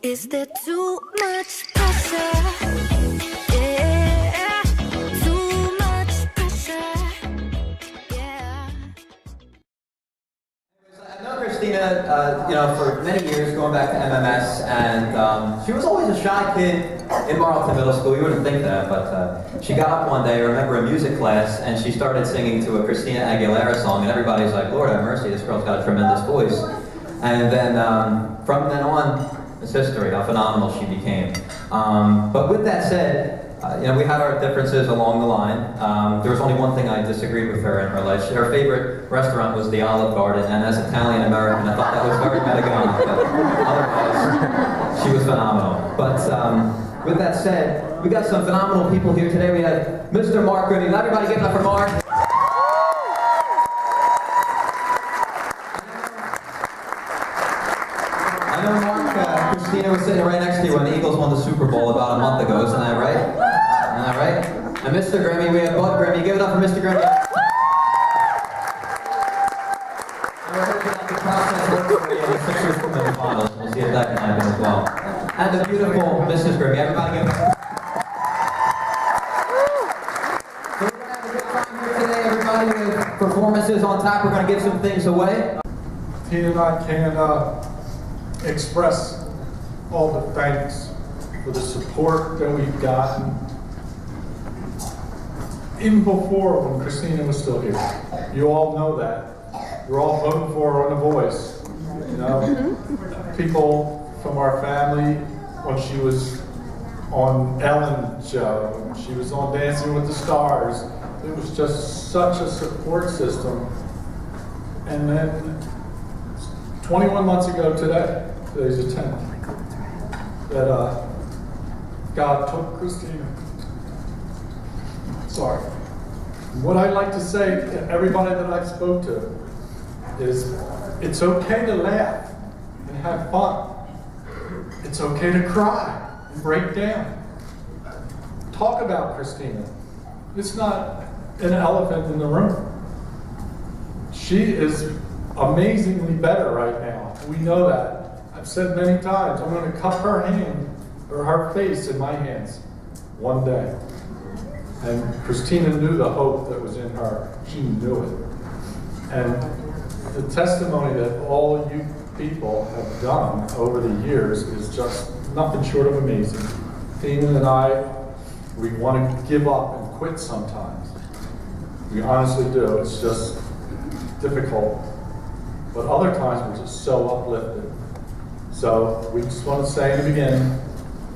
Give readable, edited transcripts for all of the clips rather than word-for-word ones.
Is there too much pressure? Yeah, too much pressure. Yeah. I've known Christina, for many years, going back to MMS, and she was always a shy kid in Marlton Middle School. You wouldn't think that, but she got up one day, I remember a music class, and she started singing to a Christina Aguilera song, and everybody's like, Lord have mercy, this girl's got a tremendous voice. And then, from then on, it's history, how phenomenal she became. But with that said, we had our differences along the line. There was only one thing I disagreed with her in her life. Her favorite restaurant was the Olive Garden, and as Italian American, I thought that was very pedagogic. But otherwise, she was phenomenal. But with that said, we got some phenomenal people here today. We had Mr. Mark Grimmie. Everybody give it up for Mark. I know Mark, Christina was sitting right next to you when the Eagles won the Super Bowl about a month ago, isn't that right? Isn't that right? And Mr. Grimmie, we have Bud Grimmie. Give it up for Mr. Grimmie. And we're hoping that the process works for you in the Sixers semifinals. We'll see if that can happen as well. And the beautiful Mrs. Grimmie. Everybody give it up. So we're going to have a good time here today, everybody, with performances on tap. We're going to give some things away. Tina and I can express all the thanks for the support that we've gotten, even before when Christina was still here. You all know that. You're all voting for her on The Voice. People from our family, when she was on Ellen's show, when she was on Dancing with the Stars, it was just such a support system. And then 21 months ago today, today's the 10th, that God took Christina. Sorry. What I'd like to say to everybody that I spoke to is it's okay to laugh and have fun. It's okay to cry and break down. Talk about Christina. It's not an elephant in the room. She is amazingly better right now. We know that. I've said many times, I'm going to cup her hand or her face in my hands one day. And Christina knew the hope that was in her. She knew it. And the testimony that all you people have done over the years is just nothing short of amazing. Tina and I, we want to give up and quit sometimes. We honestly do. It's just difficult. But other times we're just so uplifted. So we just want to say in the beginning,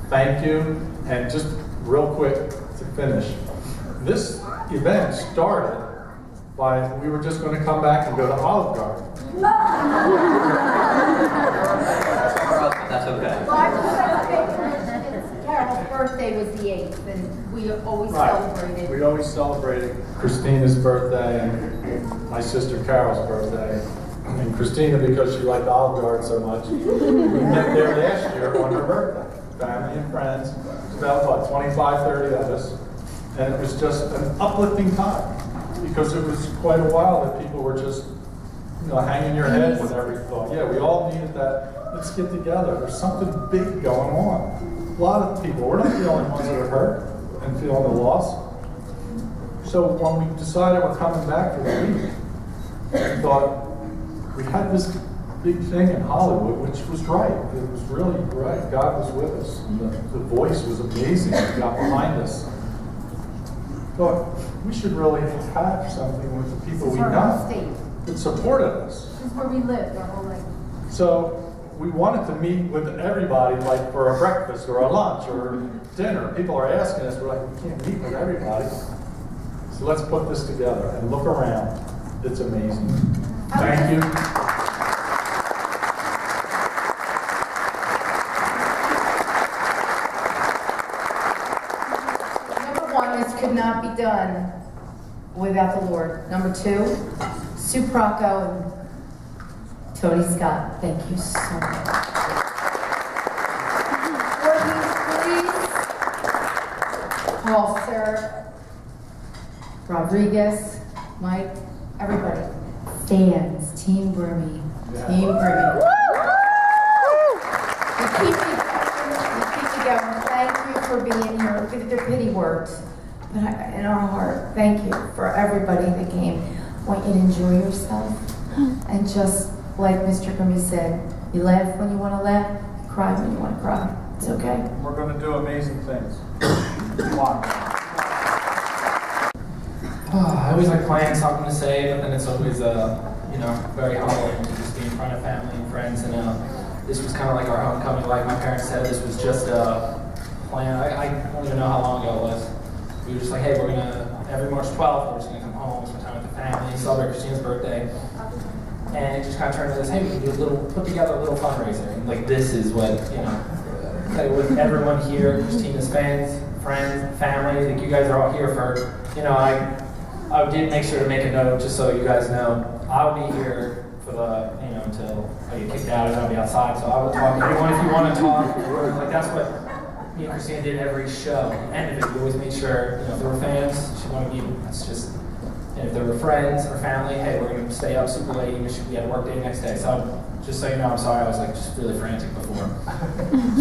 thank you. And just real quick to finish, this event started by, we were just going to come back and go to Olive Garden. That's okay. Carol's birthday was the 8th, and we always Right. celebrated. We always celebrated Christina's birthday and my sister Carol's birthday. And Christina, because she liked Olive Garden so much, we met there last year on her birthday. Family and friends. It was about, 25, 30 of us. And it was just an uplifting time. Because it was quite a while that people were just, hanging your head with every thought. Yeah, we all needed that. Let's get together. There's something big going on. A lot of people, we're not the only ones that are hurt and feeling the loss. So when we decided we're coming back for the week, we thought, we had this big thing in Hollywood, which was right. It was really right. God was with us. And the voice was amazing. He got behind us. Thought, we should really have something with the people we know that supported us. This is where we lived our whole life. So we wanted to meet with everybody, like for a breakfast or a lunch or dinner. People are asking us, we're like, we can't meet with everybody. So let's put this together and look around. It's amazing. Thank you. Number one, Promise could not be done without the Lord. Number 2, Sue Procco and Tony Scott. Thank you so much. Voorhees, please. Paul, Sir, Rodriguez, Mike, everybody. Fans, Team Grimmie. Team Grimmie. You keep me going. Thank you for being here. They're pity words, but in our heart, thank you for everybody that came. I want you to enjoy yourself, and just like Mr. Grimmie said, you laugh when you want to laugh, you cry when you want to cry. It's okay. We're going to do amazing things. Come on. I always like planning something to say, but then it's always, very humbling to just be in front of family and friends. And this was kind of like our homecoming. Like my parents said, this was just a plan. I don't even know how long ago it was. We were just like, hey, we're gonna every March 12th, we're just gonna come home, spend time with the family, celebrate Christina's birthday. And it just kind of turned into this, hey, we can put together a little fundraiser. And like, this is what, with everyone here, Christina's fans, friends, family, like you guys are all here for, I did make sure to make a note just so you guys know, I'll be here for the, until I get kicked out and I'll be outside. So I will talk to anyone if you want to talk. Like that's what me and Christina did every show. At the end of it, we always made sure, if there were fans, she wanted to be, it's just, and if there were friends or family, hey, we're going to stay up super late, we had a work day the next day. So just so you know, I'm sorry, I was like just really frantic before.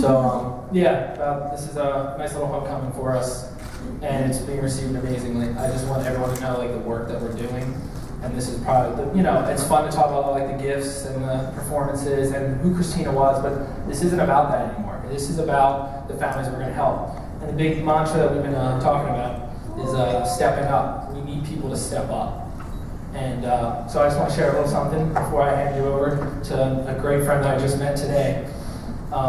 So this is a nice little homecoming for us, and it's being received amazingly. I just want everyone to know like the work that we're doing, and this is probably, it's fun to talk about like the gifts and the performances and who Christina was, but this isn't about that anymore. This is about the families we're going to help. And the big mantra that we've been talking about is stepping up. We need people to step up. And so I just want to share a little something before I hand you over to a great friend that I just met today. A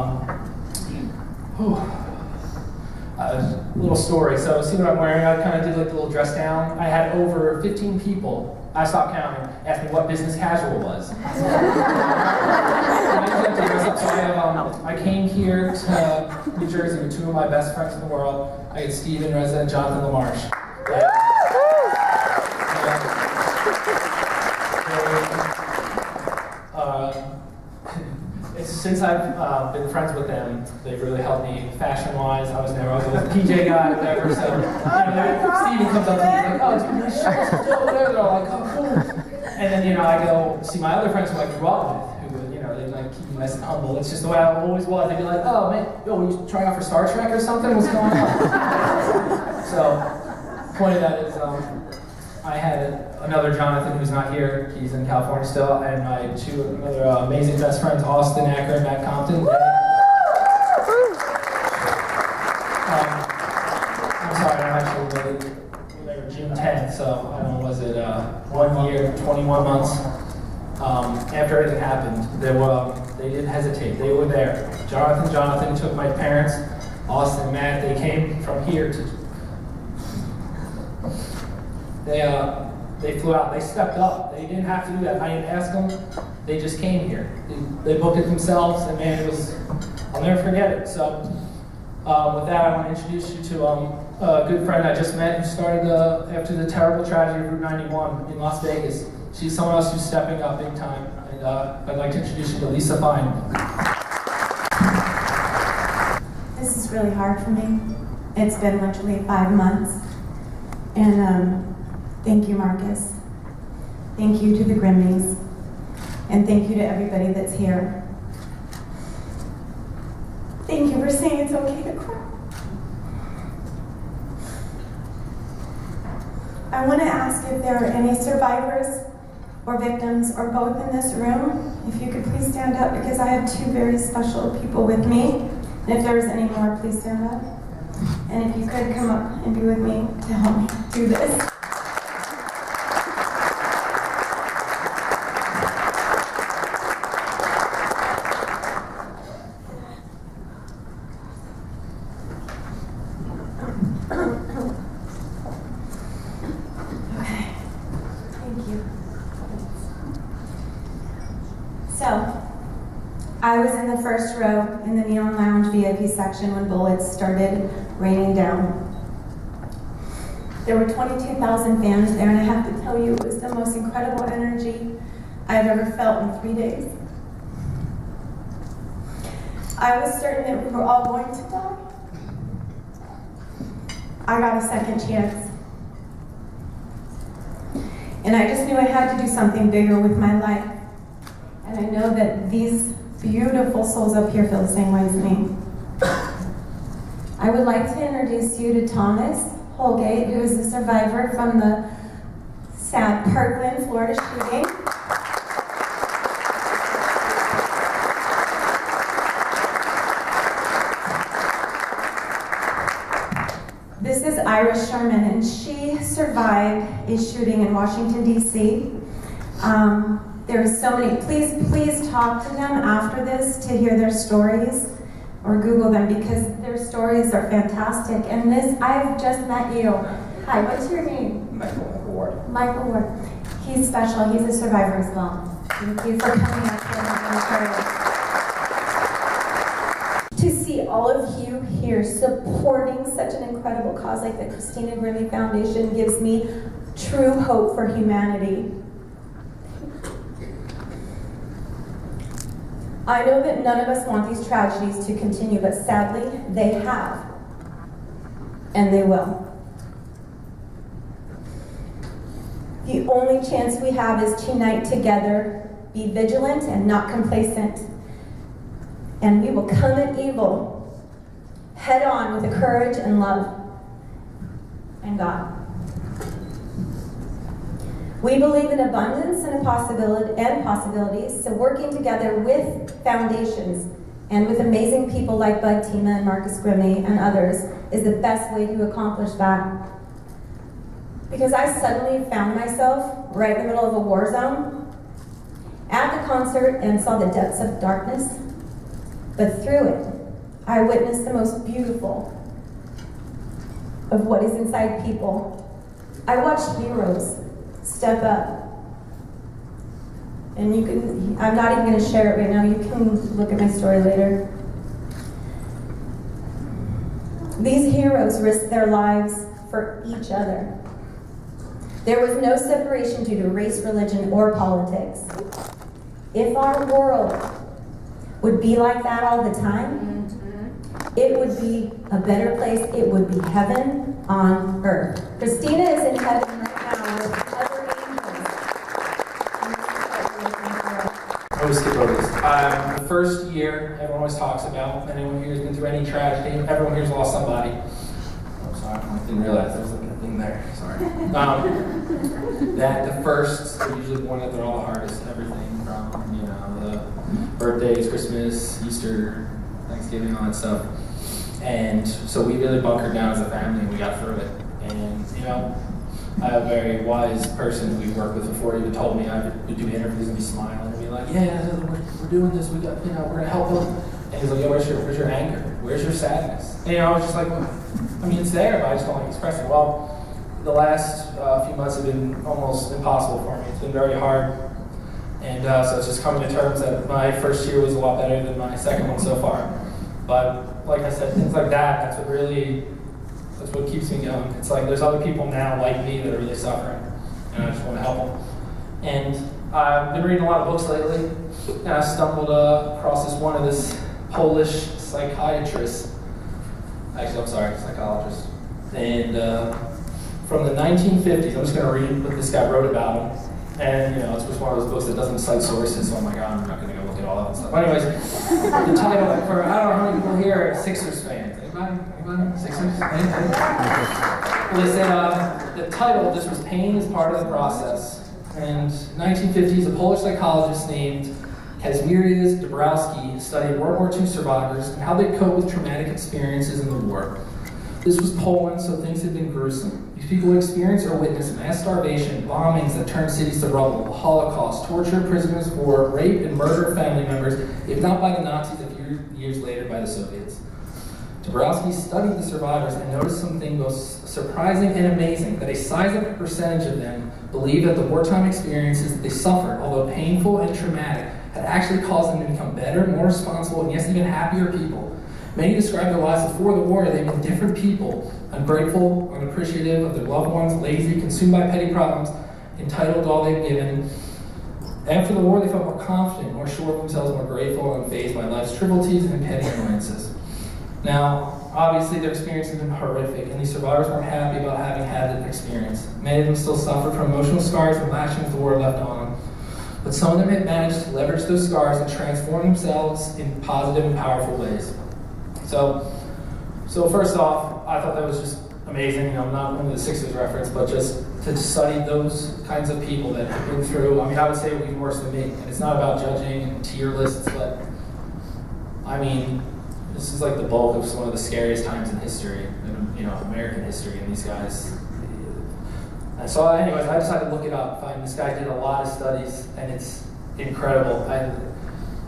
little story. So see what I'm wearing? I kind of did like a little dress down. I had over 15 people, I stopped counting, ask me what business casual was. I came here to New Jersey with two of my best friends in the world. I had Steve and Rezza and Jonathan Lamarche. Since I've been friends with them, they've really helped me fashion-wise. I was a PJ guy or whatever, so Steven comes up to me and he's like, oh, it's really short, still over there. They're all like, oh, cool. And then, I go see my other friends who I grew up with, who, they like keep me nice and humble. It's just the way I always was. They'd be like, oh, man, you trying out for Star Trek or something? What's going on? So, point of that is, I had another Jonathan who's not here. He's in California still, and my two other amazing best friends, Austin Acker and Matt Compton. I'm sorry, I'm actually they were June 10th, so I don't know, was it 1 year, 21 months after everything happened. They didn't hesitate. They were there. Jonathan took my parents. Austin and Matt, they came from here to. They flew out. They stepped up. They didn't have to do that. I didn't ask them. They just came here. They booked it themselves, and man, I'll never forget it. So with that, I want to introduce you to a good friend I just met who started after the terrible tragedy of Route 91 in Las Vegas. She's someone else who's stepping up big time, and I'd like to introduce you to Lisa Fine. This is really hard for me. It's been literally 5 months. And thank you, Marcus. Thank you to the Grimmies. And thank you to everybody that's here. Thank you for saying it's okay to cry. I want to ask if there are any survivors or victims or both in this room. If you could please stand up, because I have two very special people with me. And if there's any more, please stand up. And if you could come up and be with me to help me do this. Okay. Thank you. So, I was in the first row in the Neon Lounge VIP section when bullets started raining down. There were 22,000 fans there, and I have to tell you, it was the most incredible energy I've ever felt in 3 days. I was certain that we were all going to die. I got a second chance. And I just knew I had to do something bigger with my life. And I know that these beautiful souls up here feel the same way as me. I would like to introduce you to Thomas Holgate, who is a survivor from the sad Parkland, Florida shooting. This is Iris Sherman, and she survived a shooting in Washington, D.C. There's so many. Please talk to them after this to hear their stories, or Google them, because their stories are fantastic. And this, I've just met you. Hi, what's your name? Michael Ward. Michael Ward. He's special. He's a survivor as well. Thank you for coming up here and to see all of you here supporting such an incredible cause like the Christina Grimmie Foundation gives me true hope for humanity. I know that none of us want these tragedies to continue, but sadly, they have. And they will. The only chance we have is to unite together, be vigilant and not complacent. And we will come at evil head on with the courage and love and God. We believe in abundance and possibilities, so working together with foundations and with amazing people like Bud Tima and Marcus Grimmie and others is the best way to accomplish that. Because I suddenly found myself right in the middle of a war zone at the concert and saw the depths of darkness, but through it, I witnessed the most beautiful of what is inside people. I watched heroes step up. And you can, I'm not even going to share it right now. You can look at my story later. These heroes risked their lives for each other. There was no separation due to race, religion, or politics. If our world would be like that all the time, it would be a better place. It would be heaven on earth. Christina is in heaven right now with other angels. I always skip over this. The first year, everyone always talks about, anyone here has been through any tragedy, everyone here's lost somebody. Oh, sorry, I didn't realize there was like a thing there. Sorry. That the first, they're usually the one that they're all the hardest. Everything from, the birthdays, Christmas, Easter, Thanksgiving, all that stuff. And so we really bunkered down as a family and we got through it. And, I have a very wise person we worked with before even told me I would do interviews and be smiling and be like, yeah, we're doing this, we got, we're gonna help them. And he's like, yo, where's your anger? Where's your sadness? And I was just like, well, it's there, but I just don't like expressing it. Well, the last few months have been almost impossible for me. It's been very hard. And so it's just coming to terms that my first year was a lot better than my second one so far. But like I said, things like that's what keeps me going. It's like there's other people now like me that are really suffering, and I just want to help them. And I've been reading a lot of books lately, and I stumbled across this Polish psychiatrist. Actually, I'm sorry, psychologist. And from the 1950s, I'm just going to read what this guy wrote about him. And, it's just one of those books that doesn't cite sources, so I'm like, I'm not going to go look at all that stuff. But anyways, the title, I don't know how many people here are Sixers fans. Anybody? Sixers? Well, they said the title of this was Pain is Part of the Process. And 1950s, a Polish psychologist named Kazimierz Dabrowski studied World War II survivors and how they cope with traumatic experiences in the war. This was Poland, so things had been gruesome. These people experienced or witnessed mass starvation, bombings that turned cities to rubble, the Holocaust, torture of prisoners of war, rape and murder of family members, if not by the Nazis, a few years later by the Soviets. Dabrowski studied the survivors and noticed something both surprising and amazing, that a sizable percentage of them believed that the wartime experiences that they suffered, although painful and traumatic, had actually caused them to become better, more responsible, and yes, even happier people. Many described their lives before the war, they've been different people ungrateful, unappreciative of their loved ones, lazy, consumed by petty problems, entitled to all they've given. After the war, they felt more confident, more sure of themselves, more grateful, and unfazed by life's trivialities and petty annoyances. Now, obviously, their experience has been horrific, and these survivors weren't happy about having had that experience. Many of them still suffer from emotional scars and lashings the war left on them. But some of them had managed to leverage those scars and transform themselves in positive and powerful ways. So first off, I thought that was just amazing. Not only the Sixers reference, but just to study those kinds of people that have been through. I mean, I would say it would be worse than me. And it's not about judging and tier lists, but I mean, this is like the bulk of some of the scariest times in history, American history, and these guys. And so, anyways, I decided to look it up. This guy did a lot of studies, and it's incredible.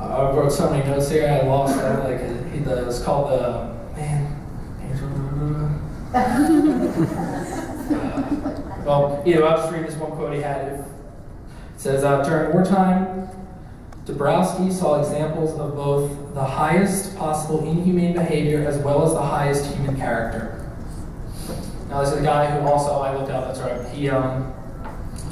I wrote so many notes here. I lost that. It's called the well, I'll just read this one quote he had. It says, during wartime, Dabrowski saw examples of both the highest possible inhumane behavior as well as the highest human character. Now, this is a guy who also, I looked up, that's right, he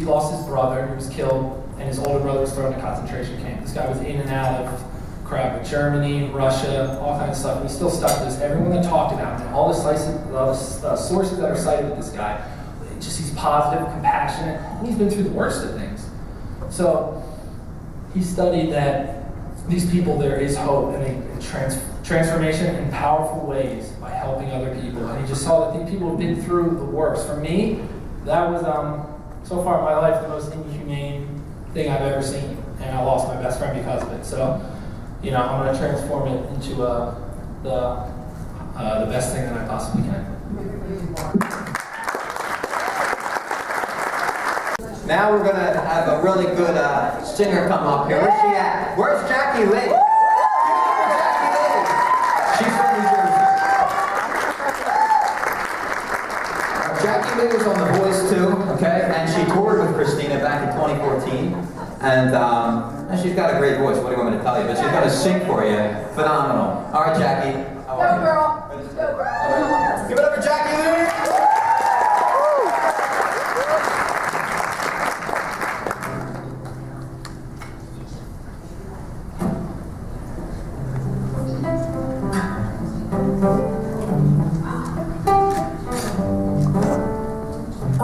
lost his brother, he was killed, and his older brother was thrown in a concentration camp. This guy was in and out of crap with Germany, Russia, all kinds of stuff, and he still stuck to this. Everyone that talked about him, all the sources that are cited with this guy, just he's positive, compassionate, and he's been through the worst of things. So he studied that these people, there is hope and transformation in powerful ways by helping other people. And he just saw that these people have been through the worst. For me, that was, so far in my life, the most inhumane thing I've ever seen. And I lost my best friend because of it. So, I'm going to transform it into the best thing that I possibly can. Now we're going to have a really good singer come up here. Where's she at? Where's Jacquie Lee? Give it up for Jacquie Lee. She's from New Jersey. Jacquie Lee was on The Voice too, okay? And she toured with Christina back in 2014. And she's got a great voice. What do you want me to tell you? But she's going to sing for you. Phenomenal. All right, Jacquie. How are you? Go girl. Go girl. Give it up for Jacquie Lee.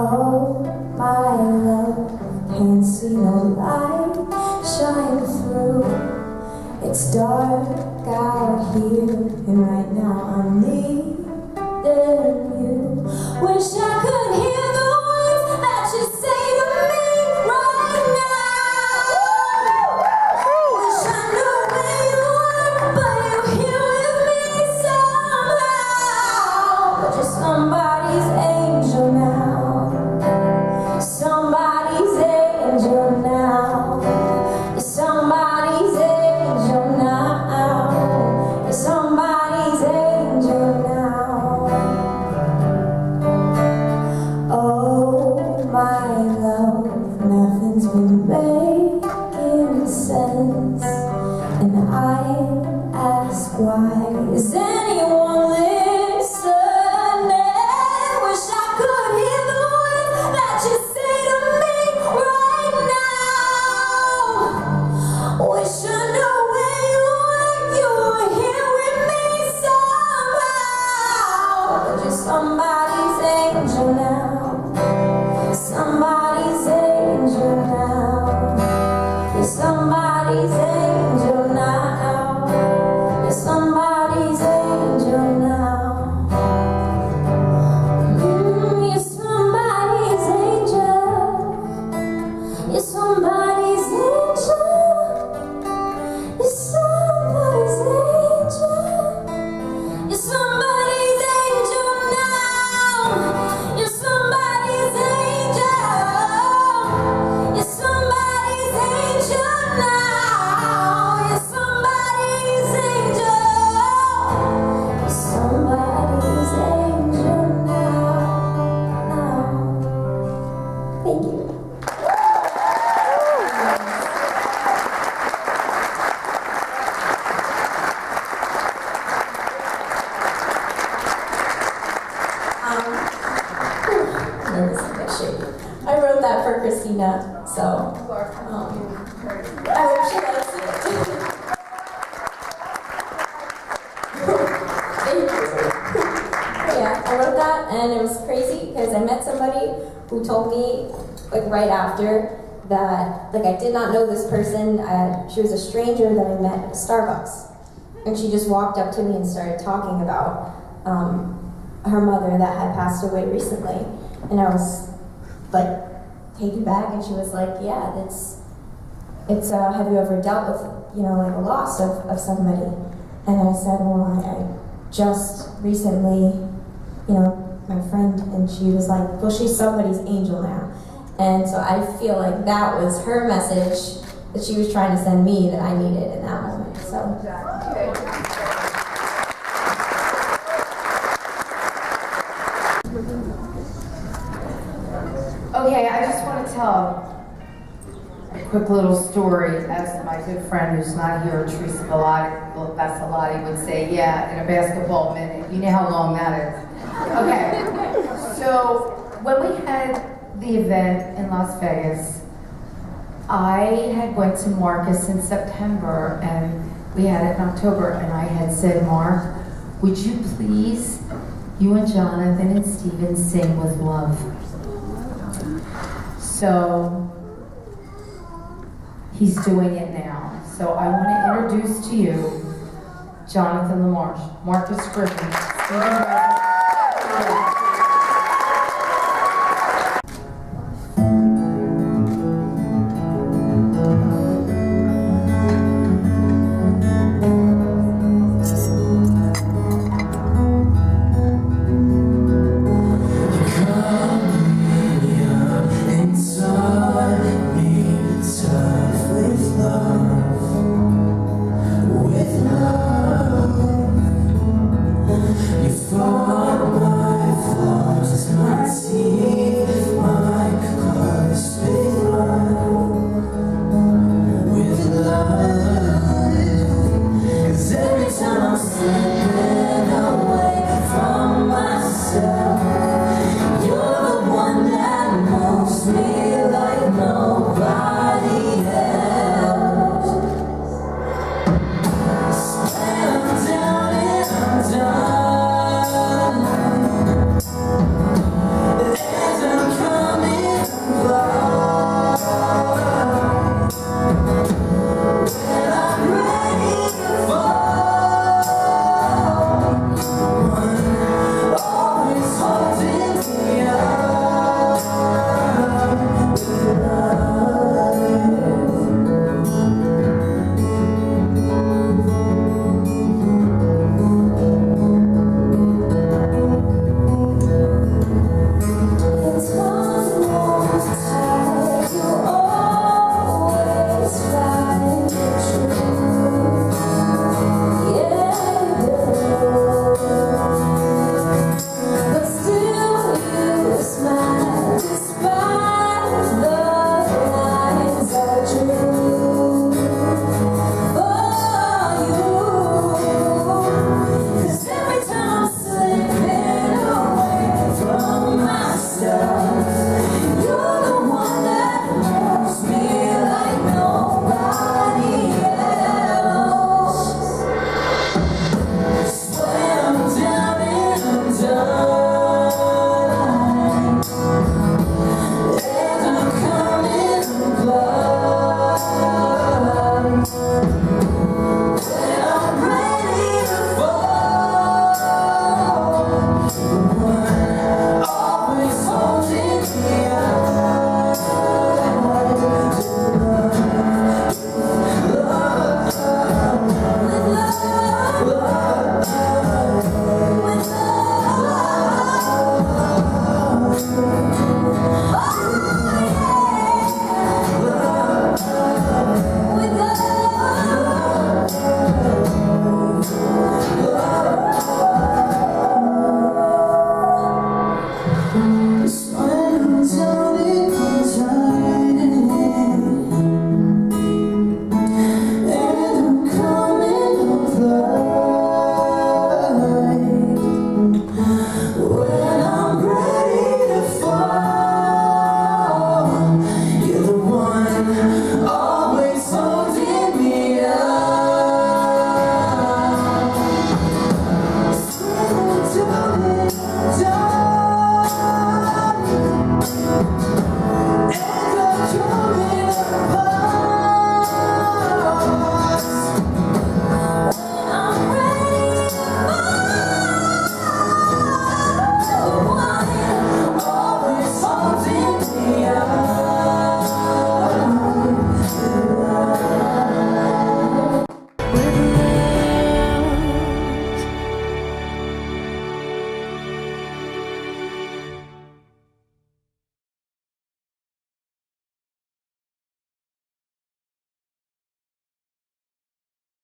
Oh, my love, can't see no light shine through. It's dark out here, and right now I'm needing you. Wish I could hear the words that you say to me right now. Wish I knew where you were, but you're here with me somehow. But you're somebody's angel now. Somebody's angel now. You're somebody's angel now. You're somebody's angel now. this is a bit shady. I wrote that for Christina, so I hope she likes it. Yeah, I wrote that, and it was crazy because I met somebody who told me, like right after, that like I did not know this person. She was a stranger that I met at Starbucks, and she just walked up to me and started talking about her mother that had passed away recently, and I was like taken back, and she was like, "Yeah, it's have you ever dealt with like a loss of somebody?" And I said, "Well, I just recently, my friend," and she was like, "Well, she's somebody's angel now." And so I feel like that was her message that she was trying to send me that I needed in that moment. So. Okay, I just want to tell a quick little story. As my good friend who's not here, Teresa Vassalati would say, yeah, in a basketball minute. You know how long that is. Okay, so when we had the event in Las Vegas, I had went to Marcus in September, and we had it in October, and I had said, Mark, would you please, you and Jonathan and Steven sing with love? So he's doing it now. So I want to introduce to you Jonathan Lamarche, Marcus Grimmie, Steven Rezza.